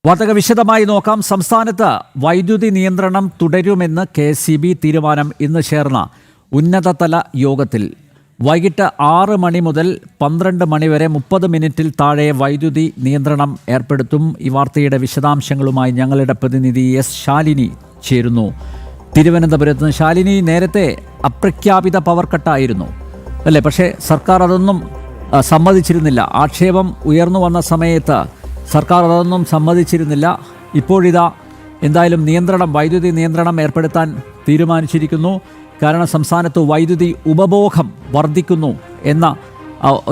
വാർത്തകൾ വിശദമായി നോക്കാം. സംസ്ഥാനത്ത് വൈദ്യുതി നിയന്ത്രണം തുടരുമെന്ന് KSEB തീരുമാനം. ഇന്ന് ചേർന്ന ഉന്നതതല യോഗത്തിൽ വൈകിട്ട് 6 മണി മുതൽ 12 മണി വരെ 30 മിനിറ്റിൽ താഴെ വൈദ്യുതി നിയന്ത്രണം ഏർപ്പെടുത്തും. ഈ വാർത്തയുടെ വിശദാംശങ്ങളുമായി ഞങ്ങളുടെ പ്രതിനിധി എസ് ശാലിനി ചേരുന്നു തിരുവനന്തപുരത്ത് നിന്ന്. ശാലിനി, നേരത്തെ അപ്രഖ്യാപിത പവർ കട്ടായിരുന്നു അല്ലേ? പക്ഷേ സർക്കാർ അതൊന്നും സമ്മതിച്ചിരുന്നില്ല. ആക്ഷേപം ഉയർന്നു വന്ന സമയത്ത് സർക്കാർ അതൊന്നും സമ്മതിച്ചിരുന്നില്ല. ഇപ്പോഴിതാ എന്തായാലും വൈദ്യുതി നിയന്ത്രണം ഏർപ്പെടുത്താൻ തീരുമാനിച്ചിരിക്കുന്നു. കാരണം സംസ്ഥാനത്ത് വൈദ്യുതി ഉപഭോഗം വർദ്ധിക്കുന്നു എന്ന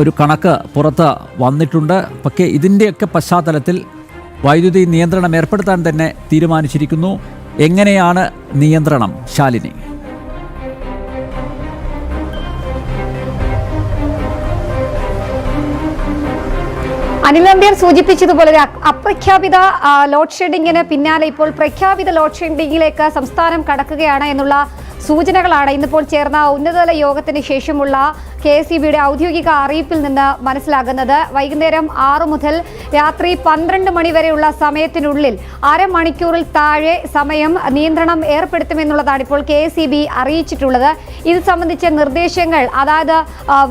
ഒരു കണക്ക് പുറത്ത് വന്നിട്ടുണ്ട്. പക്ഷേ ഇതിൻ്റെയൊക്കെ പശ്ചാത്തലത്തിൽ വൈദ്യുതി നിയന്ത്രണം ഏർപ്പെടുത്താൻ തന്നെ തീരുമാനിച്ചിരിക്കുന്നു. എങ്ങനെയാണ് നിയന്ത്രണം, ശാലിനി? അനിൽ നമ്പ്യാർ സൂചിപ്പിച്ചതുപോലെ അപ്രഖ്യാപിത ലോഡ് ഷെഡിങ്ങിന് പിന്നാലെ ഇപ്പോൾ പ്രഖ്യാപിത ലോഡ് ഷെഡിങ്ങിലേക്ക് സംസ്ഥാനം കടക്കുകയാണ് എന്നുള്ള സൂചനകളാണ് ഇന്നിപ്പോൾ ചേർന്ന ഉന്നതതല യോഗത്തിന് ശേഷമുള്ള KSEBയുടെ ഔദ്യോഗിക അറിയിപ്പിൽ നിന്ന് മനസ്സിലാകുന്നത്. വൈകുന്നേരം 6 മുതൽ രാത്രി 12 മണി വരെയുള്ള സമയത്തിനുള്ളിൽ അരമണിക്കൂറിൽ താഴെ സമയം നിയന്ത്രണം ഏർപ്പെടുത്തുമെന്നുള്ളതാണ് ഇപ്പോൾ KSEB അറിയിച്ചിട്ടുള്ളത്. ഇത് സംബന്ധിച്ച നിർദ്ദേശങ്ങൾ അതായത്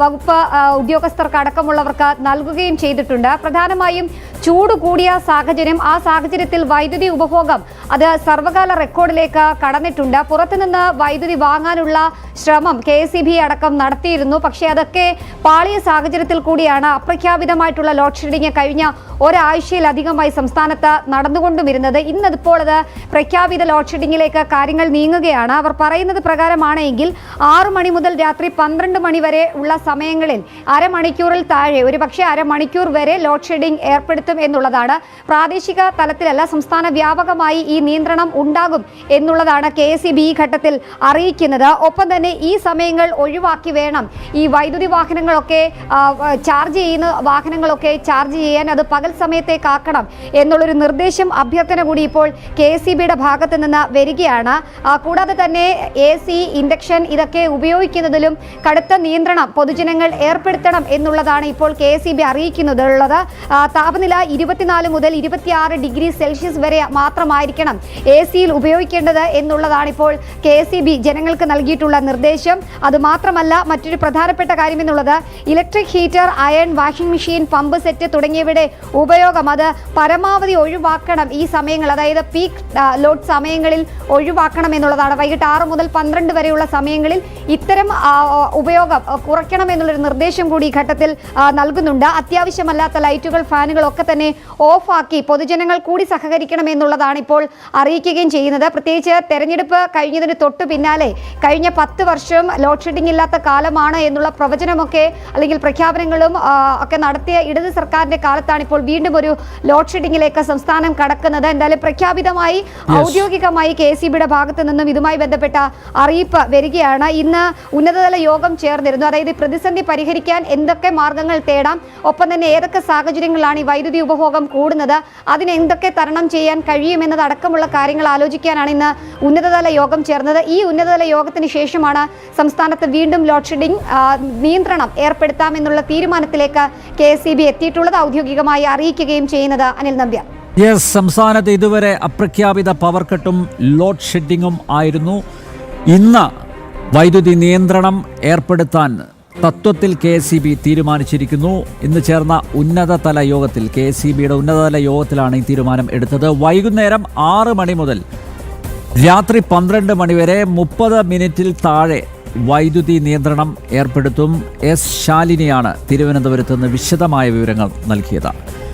വകുപ്പ് ഉദ്യോഗസ്ഥർക്ക് അടക്കമുള്ളവർക്ക് നൽകുകയും ചെയ്തിട്ടുണ്ട്. പ്രധാനമായും ചൂട് കൂടിയ സാഹചര്യം, ആ സാഹചര്യത്തിൽ വൈദ്യുതി ഉപഭോഗം അത് സർവകാല റെക്കോർഡിലേക്ക് കടന്നിട്ടുണ്ട്. പുറത്തുനിന്ന് വൈദ്യുതി വാങ്ങാനുള്ള ശ്രമം KSEB അടക്കം നടത്തിയിരുന്നു. പക്ഷേ അതൊക്കെ പാളിയ സാഹചര്യത്തിൽ കൂടിയാണ് അപ്രഖ്യാപിതമായിട്ടുള്ള ലോഡ് ഷെഡിങ് കഴിഞ്ഞ ഒരാഴ്ചയിലധികമായി സംസ്ഥാനത്ത് നടന്നുകൊണ്ടുവരുന്നത്. ഇന്നിപ്പോൾ അത് പ്രഖ്യാപിത ലോഡ് ഷെഡിങ്ങിലേക്ക് കാര്യങ്ങൾ നീങ്ങുകയാണ്. അവർ പറയുന്നത് പ്രകാരമാണെങ്കിൽ 6 മണി മുതൽ രാത്രി 12 മണി വരെ ഉള്ള സമയങ്ങളിൽ അരമണിക്കൂറിൽ താഴെ, ഒരുപക്ഷെ അരമണിക്കൂർ വരെ ലോഡ് ഷെഡിങ് ഏർപ്പെടുത്തും എന്നുള്ളതാണ്. പ്രാദേശിക തലത്തിലല്ല, സംസ്ഥാന വ്യാപകമായി ഈ നിയന്ത്രണം ഉണ്ടാകും എന്നുള്ളതാണ് KSEB ഈ ഘട്ടത്തിൽ അറിയിക്കുന്നത്. ഒപ്പം തന്നെ ഈ സമയങ്ങൾ ഒഴിവാക്കി വേണം ഈ വൈദ്യുതി വാഹനങ്ങളൊക്കെ ചാർജ് ചെയ്യുന്ന വാഹനങ്ങളൊക്കെ ചാർജ് ചെയ്യാൻ, അത് പകൽ സമയത്തേക്കാക്കണം എന്നുള്ളൊരു നിർദ്ദേശം, അഭ്യർത്ഥന കൂടി ഇപ്പോൾ KSEBയുടെ ഭാഗത്ത് നിന്ന് വരികയാണ്. കൂടാതെ തന്നെ AC, ഇൻഡക്ഷൻ ഇതൊക്കെ ഉപയോഗിക്കുന്നതിലും കടുത്ത നിയന്ത്രണം പൊതുജനങ്ങൾ ഏർപ്പെടുത്തണം എന്നുള്ളതാണ് ഇപ്പോൾ KSEB അറിയിക്കുന്നത്. താപനില 24 മുതൽ 26 ഡിഗ്രി സെൽഷ്യസ് വരെ മാത്രമായിരിക്കണം AC-യിൽ ഉപയോഗിക്കേണ്ടത് എന്നുള്ളതാണ് ഇപ്പോൾ KSEB ജനങ്ങൾക്ക് നൽകിയിട്ടുള്ള നിർദ്ദേശം. അതുമാത്രമല്ല, മറ്റൊരു പ്രധാനപ്പെട്ട കാര്യം എന്നുള്ളത് electric heater, iron, washing machine, pump set തുടങ്ങിയവയുടെ ഉപയോഗം അത് പരമാവധി ഒഴിവാക്കണം. ഈ സമയങ്ങൾ, അതായത് പീക്ക് ലോഡ് സമയങ്ങളിൽ ഒഴിവാക്കണം എന്നുള്ളതാണ്. വൈകിട്ട് 6 മുതൽ 12 വരെയുള്ള സമയങ്ങളിൽ ഇത്തരം ഉപയോഗം കുറയ്ക്കണം എന്നുള്ളൊരു നിർദ്ദേശം കൂടി ഈ ഘട്ടത്തിൽ നൽകുന്നുണ്ട്. അത്യാവശ്യമല്ലാത്ത ലൈറ്റുകൾ, ഫാനുകൾ ഒക്കെ തന്നെ ഓഫാക്കി പൊതുജനങ്ങൾ കൂടി സഹകരിക്കണം എന്നുള്ളതാണ് ഇപ്പോൾ അറിയിക്കുകയും ചെയ്യുന്നത്. പ്രത്യേകിച്ച് തെരഞ്ഞെടുപ്പ് കഴിഞ്ഞതിന് തൊട്ടു പിന്നാലെ കഴിഞ്ഞ 10 വർഷം ലോഡ് ഷെഡിംഗ് ഇല്ലാത്ത കാലമാണ് എന്നുള്ള പ്രവചനമൊക്കെ അല്ലെങ്കിൽ പ്രഖ്യാപനങ്ങളും ഒക്കെ നടത്തിയ ഇടത് സർക്കാരിന്റെ കാലത്താണ് ഇപ്പോൾ വീണ്ടും ഒരു ലോഡ് ഷെഡിങ്ങിലേക്ക് സംസ്ഥാനം കടക്കുന്നത്. എന്തായാലും പ്രഖ്യാപിതമായി ഔദ്യോഗികമായി KSEBയുടെ ഭാഗത്ത് നിന്നും ഇതുമായി ബന്ധപ്പെട്ട അറിയിപ്പ് വരികയാണ്. ഇന്ന് ഉന്നതതല യോഗം ചേർന്നിരുന്നു. അതായത് പ്രതിസന്ധി പരിഹരിക്കാൻ എന്തൊക്കെ മാർഗങ്ങൾ തേടാം, ഒപ്പം തന്നെ ഏതൊക്കെ സാഹചര്യങ്ങളിലാണ് ഈ വൈദ്യുതി ഉപഭോഗം കൂടുന്നത്, അതിന് എന്തൊക്കെ തരണം ചെയ്യാൻ കഴിയുമെന്നതടക്കമുള്ള കാര്യങ്ങൾ ആലോചിക്കാനാണ് ഇന്ന് ഉന്നതതല യോഗം ചേർന്നത്. ഈ ഉന്നതതല യോഗത്തിന് ശേഷമാണ് സംസ്ഥാനത്ത് വീണ്ടും ലോഡ് ഷെഡിംഗ് നിയന്ത്രണം ഏർപ്പെടുത്താമെന്നുള്ള തീരുമാനത്തിലേക്ക് KSEB എത്തിയിട്ടുള്ളത്, ഔദ്യോഗികമായി അറിയിക്കുകയും ചെയ്യുന്നത്. അനിൽ നമ്പ്യാർ. സംസ്ഥാനത്ത് ഇതുവരെ അപ്രഖ്യാപിത പവർ കട്ടും ലോഡ് ഷെഡിങ്ങും ആയിരുന്നു. ഇന്ന് വൈദ്യുതി നിയന്ത്രണം ഏർപ്പെടുത്താൻ തത്വത്തിൽ KSEB തീരുമാനിച്ചിരിക്കുന്നു. ഇന്ന് ചേർന്ന ഉന്നതതല യോഗത്തിൽ, KSEBയുടെ ഉന്നതതല യോഗത്തിലാണ് ഈ തീരുമാനം എടുത്തത്. വൈകുന്നേരം 6 മണി മുതൽ രാത്രി 12 മണി വരെ 30 മിനിറ്റിൽ താഴെ വൈദ്യുതി നിയന്ത്രണം ഏർപ്പെടുത്തും. എസ് ശാലിനിയാണ് തിരുവനന്തപുരത്ത് നിന്ന് വിശദമായ വിവരങ്ങൾ നൽകിയത്.